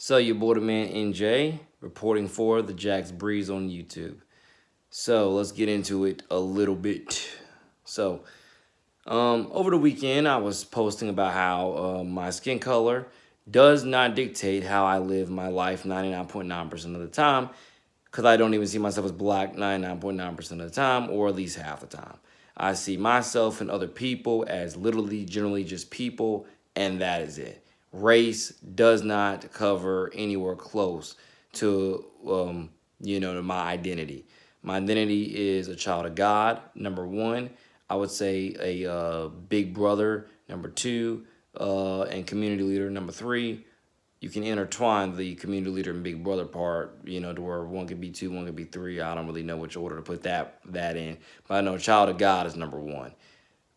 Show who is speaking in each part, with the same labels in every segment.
Speaker 1: So your boy the man NJ reporting for the Jax Breeze on YouTube. So let's get into it a little bit. So over the weekend I was posting about how my skin color does not dictate how I live my life 99.9% of the time, because I don't even see myself as black 99.9% of the time, or at least half the time. I see myself and other people as literally, generally just people, and that is it. Race does not cover anywhere close to, to my identity. My identity is a child of God, number one. I would say a big brother, number two, and community leader, number three. You can intertwine the community leader and big brother part, to where one could be two, one could be three. I don't really know which order to put that in, but I know child of God is number one.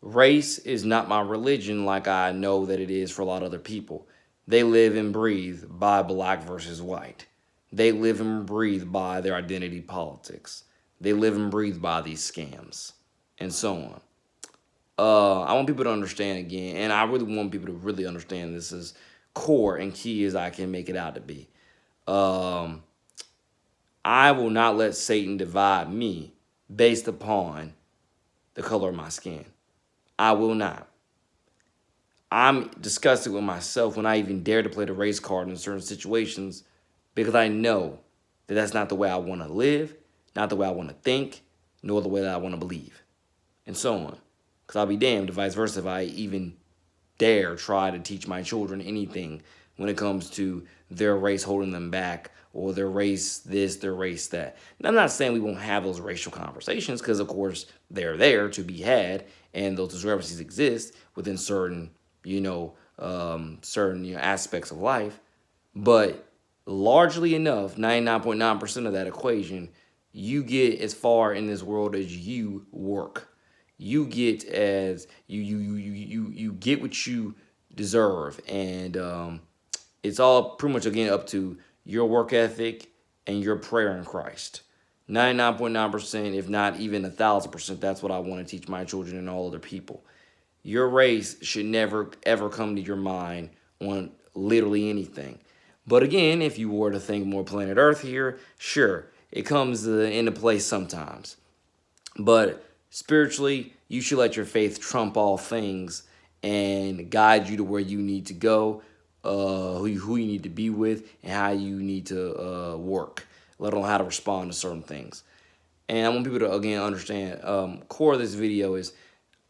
Speaker 1: Race is not my religion like I know that it is for a lot of other people. They live and breathe by black versus white. They live and breathe by their identity politics. They live and breathe by these scams and so on. I want people to understand again, and I really want people to really understand this as core and key as I can make it out to be. I will not let Satan divide me based upon the color of my skin. I will not. I'm disgusted with myself when I even dare to play the race card in certain situations, because I know that that's not the way I want to live, not the way I want to think, nor the way that I want to believe, and so on. Because I'll be damned if vice versa if I even dare try to teach my children anything when it comes to their race holding them back, or their race this, their race that. And I'm not saying we won't have those racial conversations, because of course they're there to be had, and those discrepancies exist within certain aspects of life. But largely enough, 99.9% of that equation, you get as far in this world as you work. You get as you get what you deserve, and it's all pretty much again up to your work ethic and your prayer in Christ. 99.9%, if not even 1,000%, that's what I want to teach my children and all other people. Your race should never ever come to your mind on literally anything. But again, if you were to think more planet Earth here, sure, it comes into play sometimes. But spiritually, you should let your faith trump all things and guide you to where you need to go, who you need to be with, and how you need to work, let alone how to respond to certain things. And I want people to, again, understand, core of this video is,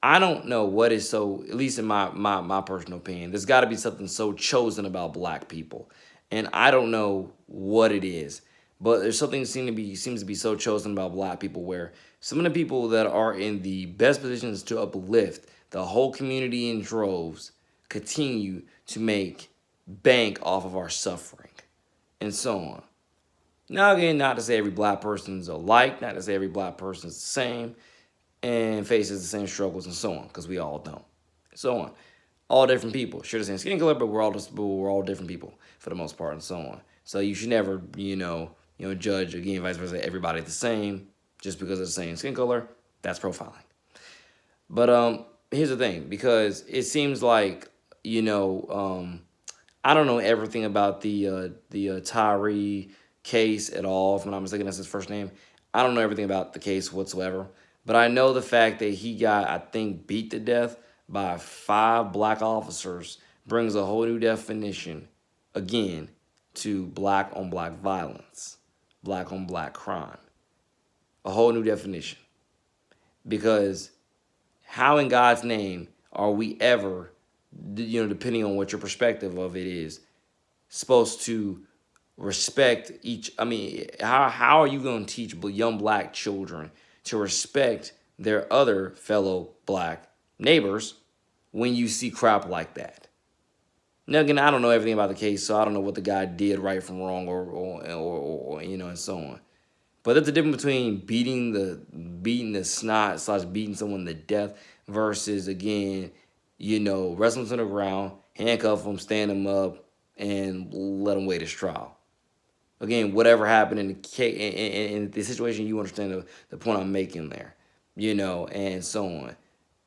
Speaker 1: I don't know what is so, at least in my personal opinion, there's got to be something so chosen about black people. And I don't know what it is, but there's something seems to be so chosen about black people, where some of the people that are in the best positions to uplift the whole community in droves continue to make bank off of our suffering and so on. Now again, not to say every black person's alike, not to say every black person's the same and faces the same struggles and so on, because we all don't. So on. All different people. Share the same skin color, but we're all different people for the most part and so on. So you should never, judge, again, vice versa, everybody the same just because of the same skin color. That's profiling. But here's the thing, because it seems like, I don't know everything about the Tyree case at all. If I'm not mistaken, that's his first name. I don't know everything about the case whatsoever. But I know the fact that he got, I think, beat to death by 5 black officers brings a whole new definition, again, to black on black violence, black on black crime. A whole new definition. Because how in God's name are we ever, depending on what your perspective of it is, supposed to respect each? I mean, how are you going to teach young black children to respect their other fellow black neighbors when you see crap like that? Now again, I don't know everything about the case, so I don't know what the guy did right from wrong, or and so on. But there's a difference between beating the snot / beating someone to death versus, again, wrestling to the ground, handcuff them, stand them up, and let them wait his trial. Again, whatever happened in the situation, you understand the point I'm making there, and so on.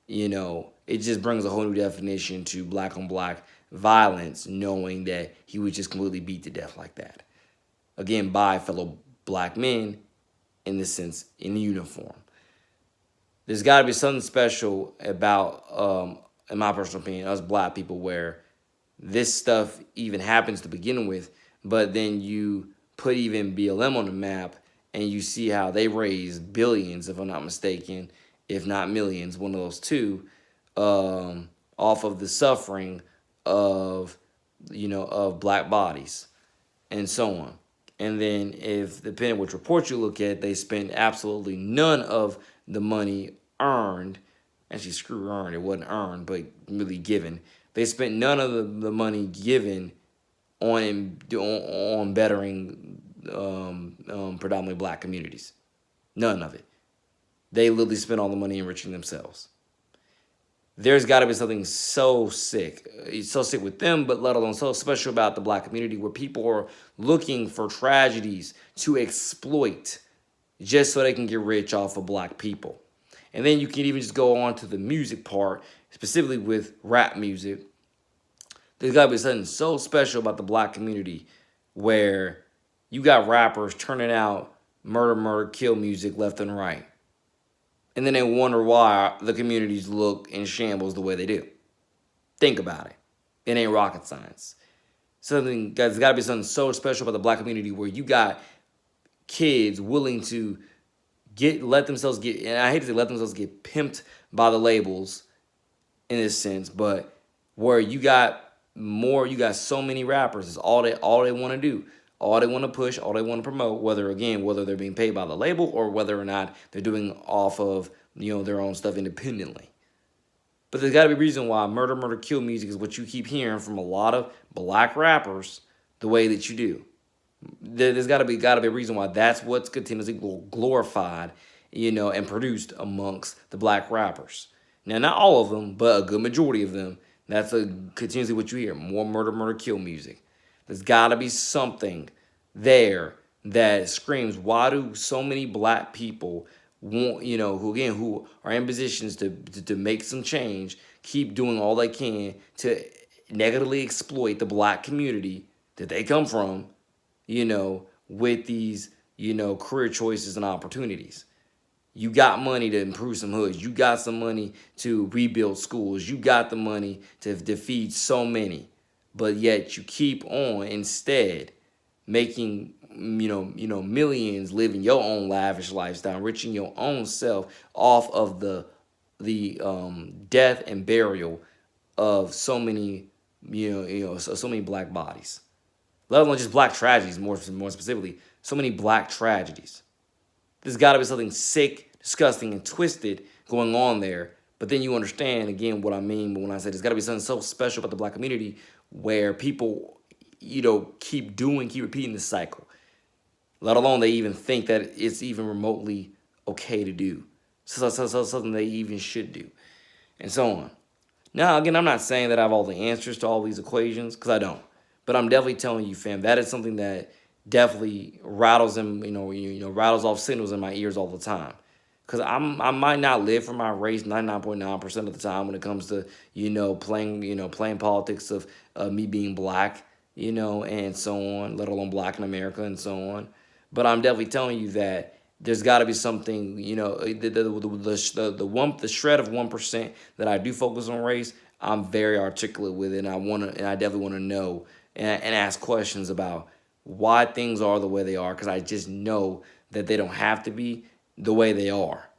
Speaker 1: It just brings a whole new definition to black on black violence knowing that he was just completely beat to death like that. Again, by fellow black men, in this sense, in uniform. There's got to be something special about, in my personal opinion, us black people where this stuff even happens to begin with, but then you put even BLM on the map and you see how they raise billions, if I'm not mistaken, if not millions, one of those two, off of the suffering of, of black bodies and so on. And then if, depending on which report you look at, they spend absolutely none of the money earned. Actually, screw earned. It wasn't earned, but really given. They spent none of the money given on bettering predominantly black communities. None of it. They literally spent all the money enriching themselves. There's got to be something so sick with them, but let alone so special about the black community where people are looking for tragedies to exploit just so they can get rich off of black people. And then you can even just go on to the music part, specifically with rap music. There's got to be something so special about the black community where you got rappers turning out murder, murder, kill music left and right. And then they wonder why the communities look in shambles the way they do. Think about it. It ain't rocket science. There's got to be something so special about the black community where you got kids willing to let themselves get, and I hate to say let themselves get pimped by the labels in this sense, but where you got so many rappers, is all they want to do. All they want to push, all they want to promote, whether they're being paid by the label or whether or not they're doing off of, their own stuff independently. But there's got to be a reason why murder, murder, kill music is what you keep hearing from a lot of black rappers the way that you do. There's got to be a reason why that's what's continuously glorified, and produced amongst the black rappers. Now, not all of them, but a good majority of them. That's continuously what you hear: more murder, murder, kill music. There's got to be something there that screams, why do so many black people want, who are in positions to make some change, keep doing all they can to negatively exploit the black community that they come from, with these, career choices and opportunities. You got money to improve some hoods. You got some money to rebuild schools. You got the money to feed so many. But yet you keep on instead making, millions, living your own lavish lifestyle, enriching your own self off of the death and burial of so many, so many black bodies. Let alone just black tragedies, more specifically, so many black tragedies. There's got to be something sick, disgusting, and twisted going on there. But then you understand, again, what I mean when I say there's got to be something so special about the black community where people, keep repeating this cycle. Let alone they even think that it's even remotely okay to do. So something they even should do. And so on. Now, again, I'm not saying that I have all the answers to all these equations, because I don't. But I'm definitely telling you, fam, that is something that definitely rattles them, rattles off signals in my ears all the time. Because I might not live for my race 99.9% of the time when it comes to, playing politics of me being black, and so on, let alone black in America and so on. But I'm definitely telling you that there's got to be something, the shred of 1% that I do focus on race. I'm very articulate with it, and I definitely want to know and ask questions about why things are the way they are, because I just know that they don't have to be the way they are.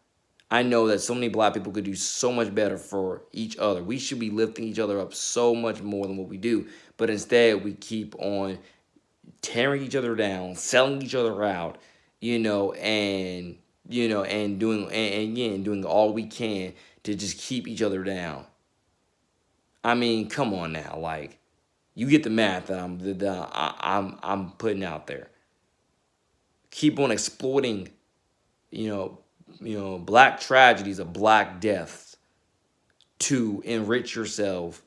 Speaker 1: I know that so many black people could do so much better for each other. We should be lifting each other up so much more than what we do. But instead, we keep on tearing each other down, selling each other out, and doing all we can to just keep each other down. I mean, come on now, like, you get the math that I'm putting out there. Keep on exploiting, black tragedies of black deaths to enrich yourself,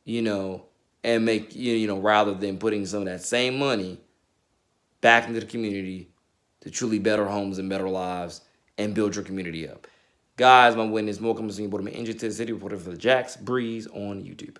Speaker 1: and make, rather than putting some of that same money back into the community to truly better homes and better lives and build your community up. Guys, my witness, more comes to me, Boardman, Engine to the City, reporter for the Jax Breeze on YouTube.